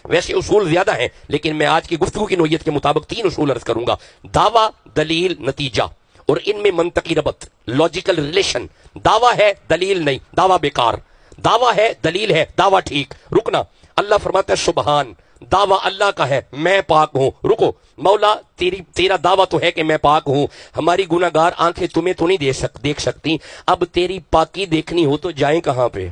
ویسے اصول زیادہ ہیں لیکن میں آج کی گفتگو کی نوعیت کے مطابق 3 اصول عرض کروں گا. دعویٰ، دلیل، نتیجہ، اور ان میں منطقی ربط، لاجیکل ریلیشن. دعویٰ ہے دلیل نہیں، دعویٰ بیکار. دعویٰ ہے دلیل ہے، دعویٰ ٹھیک. رکنا، اللہ فرماتا ہے سبحان، دعویٰ اللہ کا ہے میں پاک ہوں. رکو مولا، تیرا دعویٰ تو ہے کہ میں پاک ہوں، ہماری گناہگار آنکھیں تمہیں تو نہیں دیکھ سکتی. اب تیری پاکی دیکھنی ہو تو جائیں کہاں پہ؟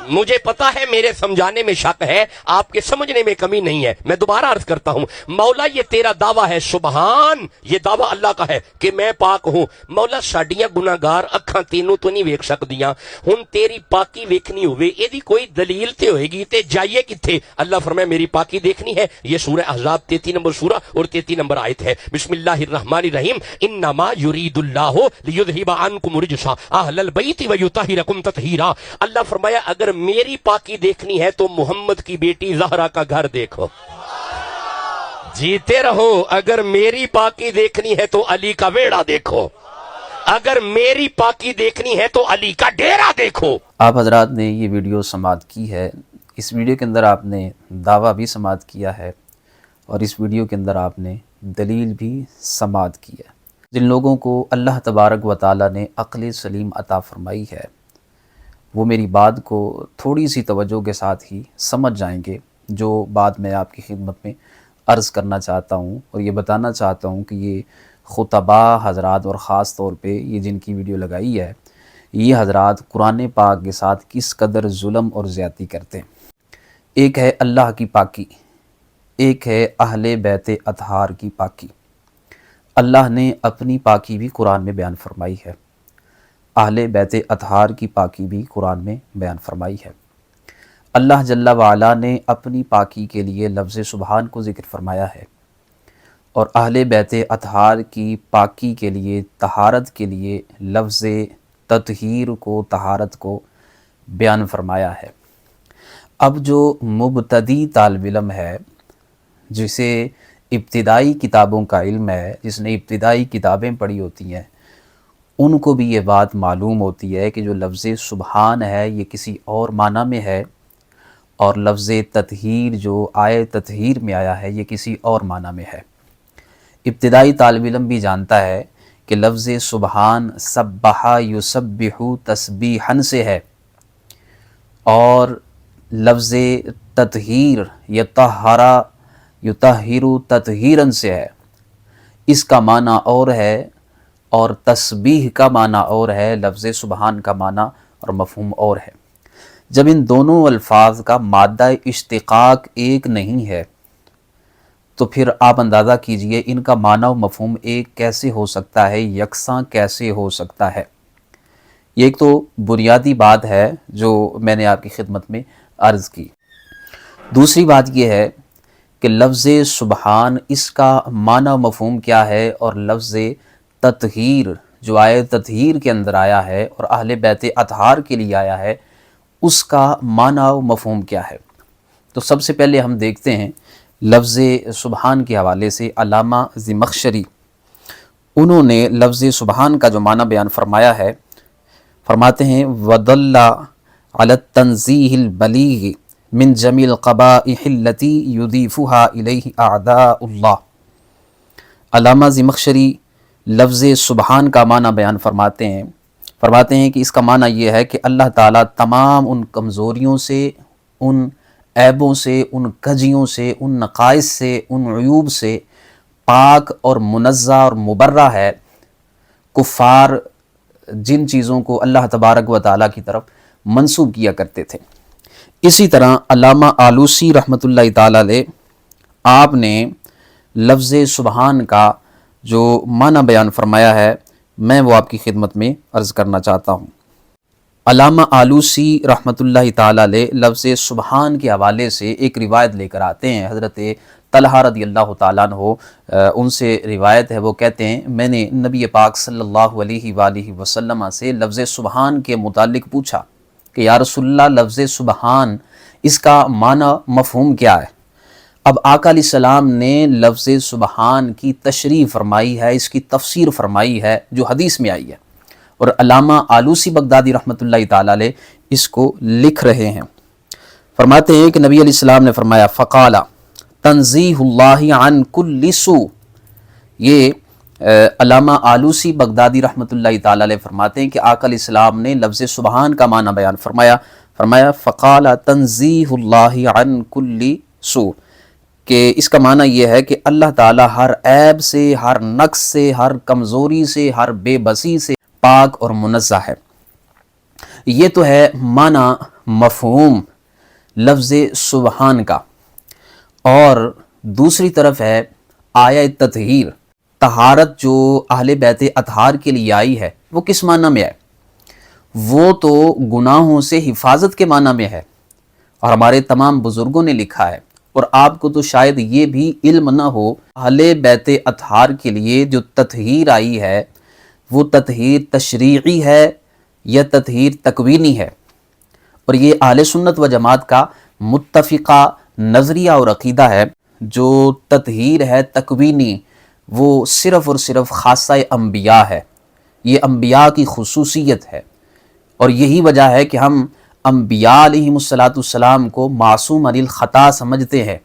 مجھے پتا ہے میرے سمجھانے میں شک ہے، آپ کے سمجھنے میں کمی نہیں ہے. میں دوبارہ عرض کرتا ہوں، مولا یہ تیرا دعویٰ ہے سبحان، یہ دعویٰ اللہ کا ہے کہ میں پاک ہوں. مولا ساڈیاں گناہگار اکھاں تینوں تو نہیں ویکھ سکدیاں، ہن تیری پاکی ویکھنی ہوئے ایدی کوئی دلیل تے ہوئے گی تے جائیے کتھے؟ اللہ فرمائے میری پاکی دیکھنی ہے. یہ سورہ احزاب 33 نمبر سورہ اور 33 نمبر آیت ہے. بسم اللہ الرحمن الرحیم. انما یرید اللہ لیذھب عنکم رجس اہل البیت ویطہرکم تطہیرا. اللہ فرمایا اگر میری پاکی دیکھنی ہے تو محمد کی بیٹی زہرا کا گھر دیکھو. جیتے رہو. اگر میری پاکی دیکھنی ہے تو علی کا ویڑا دیکھو. اگر میری پاکی دیکھنی ہے تو علی کا ڈیرا دیکھو. آپ حضرات نے یہ ویڈیو سماعت کی ہے. اس ویڈیو کے اندر آپ نے دعویٰ بھی سماعت کیا ہے اور اس ویڈیو کے اندر آپ نے دلیل بھی سماعت کی ہے. جن لوگوں کو اللہ تبارک و تعالیٰ نے عقل سلیم عطا فرمائی ہے وہ میری بات کو تھوڑی سی توجہ کے ساتھ ہی سمجھ جائیں گے. جو بات میں آپ کی خدمت میں عرض کرنا چاہتا ہوں اور یہ بتانا چاہتا ہوں کہ یہ خطبہ حضرات اور خاص طور پہ یہ جن کی ویڈیو لگائی ہے یہ حضرات قرآن پاک کے ساتھ کس قدر ظلم اور زیادتی کرتے ہیں. ایک ہے اللہ کی پاکی، ایک ہے اہل بیت اطہار کی پاکی. اللہ نے اپنی پاکی بھی قرآن میں بیان فرمائی ہے، اہل بیت اطہار کی پاکی بھی قرآن میں بیان فرمائی ہے. اللہ جل وعلا نے اپنی پاکی کے لیے لفظ سبحان کو ذکر فرمایا ہے اور اہل بیت اطہار کی پاکی کے لیے طہارت کے لیے لفظ تطہیر کو، طہارت کو بیان فرمایا ہے. اب جو مبتدی طالب علم ہے، جسے ابتدائی کتابوں کا علم ہے، جس نے ابتدائی کتابیں پڑھی ہوتی ہیں، ان کو بھی یہ بات معلوم ہوتی ہے کہ جو لفظ سبحان ہے یہ کسی اور معنی میں ہے اور لفظ تطہیر جو آئے تطہیر میں آیا ہے یہ کسی اور معنی میں ہے. ابتدائی طالب علم بھی جانتا ہے کہ لفظ سبحان سبح یسبح تسبیحاً سے ہے اور لفظ تطہیر یطہر یطہر تطہیراً سے ہے. اس کا معنی اور ہے اور تسبیح کا معنی اور ہے، لفظ سبحان کا معنی اور مفہوم اور ہے. جب ان دونوں الفاظ کا مادہ اشتقاق ایک نہیں ہے تو پھر آپ اندازہ کیجئے ان کا معنی و مفہوم ایک کیسے ہو سکتا ہے، یکساں کیسے ہو سکتا ہے. یہ ایک تو بنیادی بات ہے جو میں نے آپ کی خدمت میں عرض کی. دوسری بات یہ ہے کہ لفظ سبحان اس کا معنی و مفہوم کیا ہے اور لفظ تطہیر جو آئے تطہیر کے اندر آیا ہے اور اہل بیت اطہار کے لیے آیا ہے اس کا معنی و مفہوم کیا ہے. تو سب سے پہلے ہم دیکھتے ہیں لفظ سبحان کے حوالے سے علامہ زمخشری انہوں نے لفظ سبحان کا جو معنی بیان فرمایا ہے، فرماتے ہیں وَدَلَّ عَلَى التَّنزِيهِ الْبَلِيغِ مِنْ جَمِيعِ الْقَبَائِحِ الَّتِي يُضِيفُهَا إِلَيْهِ أَعْدَاءُ اللَّهِ. علامہ زمخشری لفظ سبحان کا معنی بیان فرماتے ہیں کہ اس کا معنی یہ ہے کہ اللہ تعالیٰ تمام ان کمزوریوں سے، ان عیبوں سے، ان کجیوں سے، ان نقائص سے، ان عیوب سے پاک اور منزہ اور مبرہ ہے. کفار جن چیزوں کو اللہ تبارک و تعالیٰ کی طرف منسوب کیا کرتے تھے. اسی طرح علامہ آلوسی رحمۃ اللہ تعالیٰ علیہ آپ نے لفظ سبحان کا جو معنی بیان فرمایا ہے میں وہ آپ کی خدمت میں عرض کرنا چاہتا ہوں. علامہ آلوسی رحمۃ اللہ تعالیٰ علیہ لفظ سبحان کے حوالے سے ایک روایت لے کر آتے ہیں. حضرت طلحہ رضی اللہ تعالیٰ عنہ ان سے روایت ہے، وہ کہتے ہیں میں نے نبی پاک صلی اللہ علیہ وآلہ وسلم سے لفظ سبحان کے متعلق پوچھا کہ یا رسول اللہ لفظ سبحان اس کا معنی مفہوم کیا ہے. اب آقا علیہ السلام نے لفظ سبحان کی تشریح فرمائی ہے، اس کی تفسیر فرمائی ہے جو حدیث میں آئی ہے اور علامہ آلوسی بغدادی رحمۃ اللہ تعالیٰ علیہ اس کو لکھ رہے ہیں. فرماتے ہیں کہ نبی علیہ السلام نے فرمایا فقالا تنزیہ اللہ عن کل سوء. یہ علامہ آلوسی بغدادی رحمۃ اللہ تعالی علیہ فرماتے ہیں کہ آقا علیہ السلام نے لفظ سبحان کا معنی بیان فرمایا فقال تنزیہ اللہ عن کل سوء، کہ اس کا معنی یہ ہے کہ اللہ تعالی ہر عیب سے، ہر نقص سے، ہر کمزوری سے، ہر بے بسی سے پاک اور منزہ ہے. یہ تو ہے معنی مفہوم لفظ سبحان کا. اور دوسری طرف ہے آیہ تطہیر، طہارت جو اہل بیت اطہار کے لیے آئی ہے وہ کس معنی میں ہے؟ وہ تو گناہوں سے حفاظت کے معنی میں ہے، اور ہمارے تمام بزرگوں نے لکھا ہے، اور آپ کو تو شاید یہ بھی علم نہ ہو، اہل بیت اطہار کے لیے جو تطہیر آئی ہے وہ تطہیر تشریعی ہے یا تطہیر تکوینی ہے. اور یہ اہل سنت و جماعت کا متفقہ نظریہ اور عقیدہ ہے. جو تطہیر ہے تکوینی وہ صرف اور صرف خاصہ انبیاء ہے، یہ انبیاء کی خصوصیت ہے، اور یہی وجہ ہے کہ ہم انبیاء علیہم السلام کو معصوم عن الخطا سمجھتے ہیں.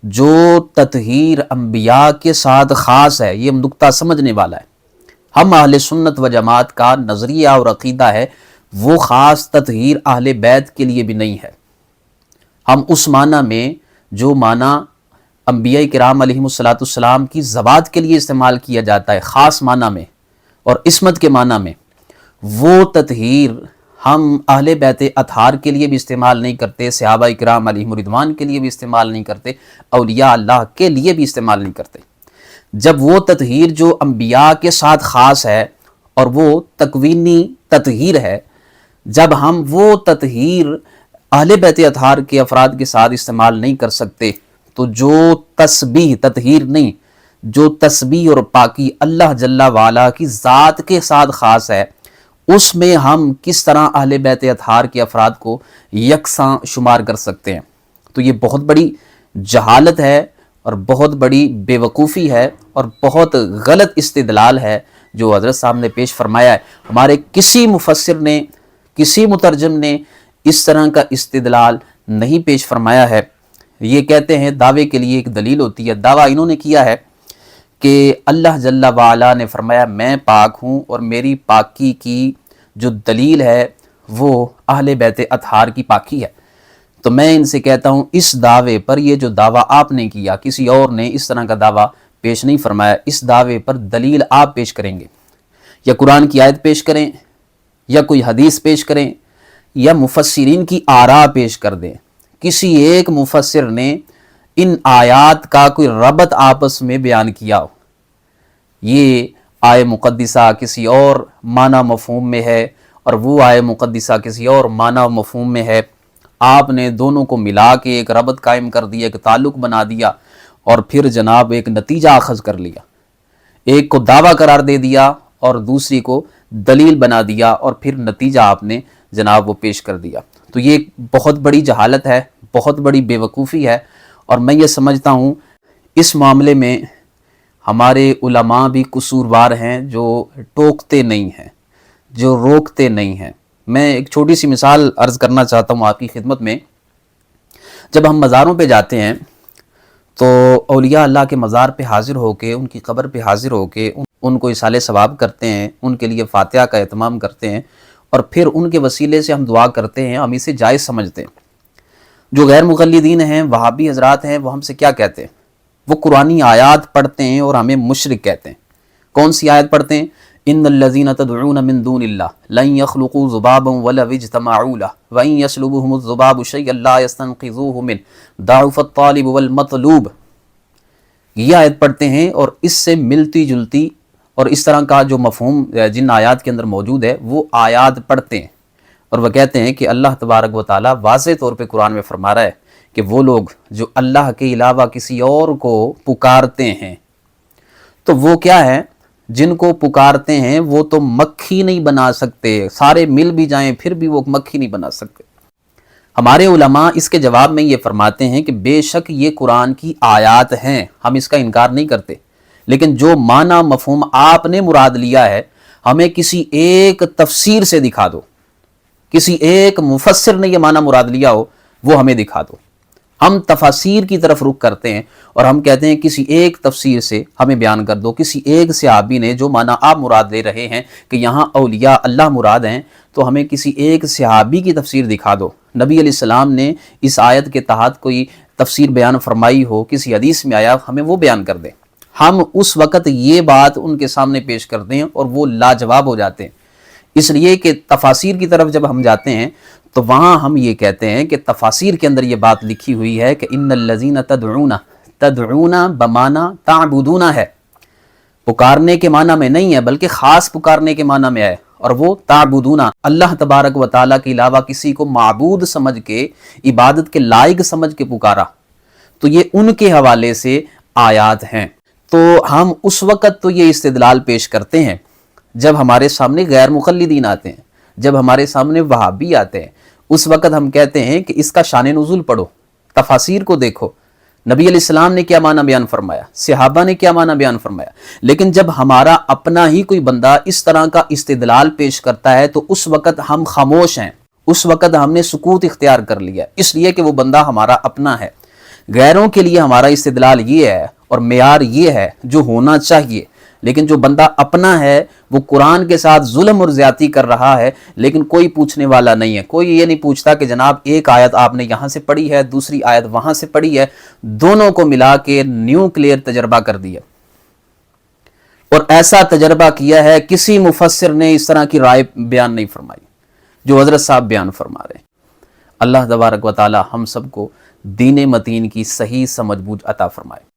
جو تطہیر انبیاء کے ساتھ خاص ہے، یہ نقطہ سمجھنے والا ہے. ہم اہل سنت و جماعت کا نظریہ اور عقیدہ ہے وہ خاص تطہیر اہل بیت کے لیے بھی نہیں ہے. ہم اس معنی میں جو معنی انبیاء کرام علیہم السلام کی ذوات کے لیے استعمال کیا جاتا ہے خاص معنی میں اور عصمت کے معنی میں، وہ تطہیر ہم اہل بیت اطہار کے لیے بھی استعمال نہیں کرتے، صحابہ کرام علیہم رضوان کے لیے بھی استعمال نہیں کرتے، اولیاء اللہ کے لیے بھی استعمال نہیں کرتے. جب وہ تطہیر جو انبیاء کے ساتھ خاص ہے اور وہ تکوینی تطہیر ہے، جب ہم وہ تطہیر اہل بیت اطہار کے افراد کے ساتھ استعمال نہیں کر سکتے، تو جو تسبیح تطہیر نہیں، جو تسبیح اور پاکی اللہ جل وعلا کی ذات کے ساتھ خاص ہے، اس میں ہم کس طرح اہل بیت اطہار کے افراد کو یکساں شمار کر سکتے ہیں؟ تو یہ بہت بڑی جہالت ہے اور بہت بڑی بے وقوفی ہے اور بہت غلط استدلال ہے جو حضرت صاحب نے پیش فرمایا ہے. ہمارے کسی مفسر نے، کسی مترجم نے اس طرح کا استدلال نہیں پیش فرمایا ہے. یہ کہتے ہیں دعوے کے لیے ایک دلیل ہوتی ہے، دعویٰ انہوں نے کیا ہے کہ اللہ جل وعلا نے فرمایا میں پاک ہوں، اور میری پاکی کی جو دلیل ہے وہ اہل بیت اطہار کی پاکی ہے. تو میں ان سے کہتا ہوں اس دعوے پر، یہ جو دعویٰ آپ نے کیا، کسی اور نے اس طرح کا دعویٰ پیش نہیں فرمایا. اس دعوے پر دلیل آپ پیش کریں گے، یا قرآن کی آیت پیش کریں، یا کوئی حدیث پیش کریں، یا مفسرین کی آراء پیش کر دیں. کسی ایک مفسر نے ان آیات کا کوئی ربط آپس میں بیان کیا ہو، یہ آیہ مقدسہ کسی اور معنی مفہوم میں ہے اور وہ آیہ مقدسہ کسی اور معنی مفہوم میں ہے، آپ نے دونوں کو ملا کے ایک ربط قائم کر دیا، ایک تعلق بنا دیا، اور پھر جناب ایک نتیجہ اخذ کر لیا. ایک کو دعویٰ قرار دے دیا اور دوسری کو دلیل بنا دیا، اور پھر نتیجہ آپ نے جناب وہ پیش کر دیا. تو یہ ایک بہت بڑی جہالت ہے، بہت بڑی بے وقوفی ہے. اور میں یہ سمجھتا ہوں اس معاملے میں ہمارے علماء بھی قصوروار ہیں جو ٹوکتے نہیں ہیں، جو روکتے نہیں ہیں. میں ایک چھوٹی سی مثال عرض کرنا چاہتا ہوں آپ کی خدمت میں. جب ہم مزاروں پہ جاتے ہیں تو اولیاء اللہ کے مزار پہ حاضر ہو کے، ان کی قبر پہ حاضر ہو کے ان کو ایصال ثواب کرتے ہیں، ان کے لیے فاتحہ کا اہتمام کرتے ہیں، اور پھر ان کے وسیلے سے ہم دعا کرتے ہیں. ہم اسے جائز سمجھتے ہیں. جو غیر مقلدین ہیں، وہابی حضرات ہیں، وہ ہم سے کیا کہتے ہیں؟ وہ قرآنی آیات پڑھتے ہیں اور ہمیں مشرک کہتے ہیں. کون سی آیت پڑھتے ہیں؟ ان الذین تدعون من دون اللہ لن يخلقوا ذبابا ولو اجتمعوا له وان يسلبهم الذباب شيئا لا يستنقذوه منه ضعف الطالب والمطلوب. یہ آیت پڑھتے ہیں اور اس سے ملتی جلتی اور اس طرح کا جو مفہوم جن آیات کے اندر موجود ہے وہ آیات پڑھتے ہیں، اور وہ کہتے ہیں کہ اللہ تبارک و تعالیٰ واضح طور پہ قرآن میں فرما رہا ہے کہ وہ لوگ جو اللہ کے علاوہ کسی اور کو پکارتے ہیں، تو وہ کیا ہے؟ جن کو پکارتے ہیں وہ تو مکھی نہیں بنا سکتے، سارے مل بھی جائیں پھر بھی وہ مکھی نہیں بنا سکتے. ہمارے علماء اس کے جواب میں یہ فرماتے ہیں کہ بے شک یہ قرآن کی آیات ہیں، ہم اس کا انکار نہیں کرتے، لیکن جو معنی مفہوم آپ نے مراد لیا ہے ہمیں کسی ایک تفسیر سے دکھا دو، کسی ایک مفسر نے یہ معنی مراد لیا ہو وہ ہمیں دکھا دو۔ ہم تفاسیر کی طرف رخ کرتے ہیں اور ہم کہتے ہیں کسی ایک تفسیر سے ہمیں بیان کر دو، کسی ایک صحابی نے جو معنی آپ مراد لے رہے ہیں کہ یہاں اولیاء اللہ مراد ہیں، تو ہمیں کسی ایک صحابی کی تفسیر دکھا دو، نبی علیہ السلام نے اس آیت کے تحت کوئی تفسیر بیان فرمائی ہو، کسی حدیث میں آیا، ہمیں وہ بیان کر دیں۔ ہم اس وقت یہ بات ان کے سامنے پیش کرتے ہیں اور وہ لاجواب ہو جاتے ہیں، اس لیے کہ تفاسیر کی طرف جب ہم جاتے ہیں تو وہاں ہم یہ کہتے ہیں کہ تفاسیر کے اندر یہ بات لکھی ہوئی ہے کہ ان الذین تدعون بمعنی تعبدون ہے، پکارنے کے معنی میں نہیں ہے بلکہ خاص پکارنے کے معنی میں ہے، اور وہ تعبدون، اللہ تبارک و تعالیٰ کے علاوہ کسی کو معبود سمجھ کے، عبادت کے لائق سمجھ کے پکارا، تو یہ ان کے حوالے سے آیات ہیں۔ تو ہم اس وقت تو یہ استدلال پیش کرتے ہیں جب ہمارے سامنے غیر مقلدین آتے ہیں، جب ہمارے سامنے وہابی آتے ہیں، اس وقت ہم کہتے ہیں کہ اس کا شان نزول پڑھو، تفاسیر کو دیکھو، نبی علیہ السلام نے کیا معنی بیان فرمایا، صحابہ نے کیا معنی بیان فرمایا۔ لیکن جب ہمارا اپنا ہی کوئی بندہ اس طرح کا استدلال پیش کرتا ہے تو اس وقت ہم خاموش ہیں، اس وقت ہم نے سکوت اختیار کر لیا، اس لیے کہ وہ بندہ ہمارا اپنا ہے۔ غیروں کے لیے ہمارا استدلال یہ ہے اور معیار یہ ہے جو ہونا چاہیے، لیکن جو بندہ اپنا ہے وہ قرآن کے ساتھ ظلم اور زیادتی کر رہا ہے، لیکن کوئی پوچھنے والا نہیں ہے، کوئی یہ نہیں پوچھتا کہ جناب ایک آیت آپ نے یہاں سے پڑھی ہے، دوسری آیت وہاں سے پڑھی ہے، دونوں کو ملا کے نیوکلیئر تجربہ کر دیا، اور ایسا تجربہ کیا ہے کسی مفسر نے اس طرح کی رائے بیان نہیں فرمائی جو حضرت صاحب بیان فرما رہے ہیں۔ اللہ تبارک و تعالی ہم سب کو دین متین کی صحیح سمجھ بوجھ عطا فرمائے۔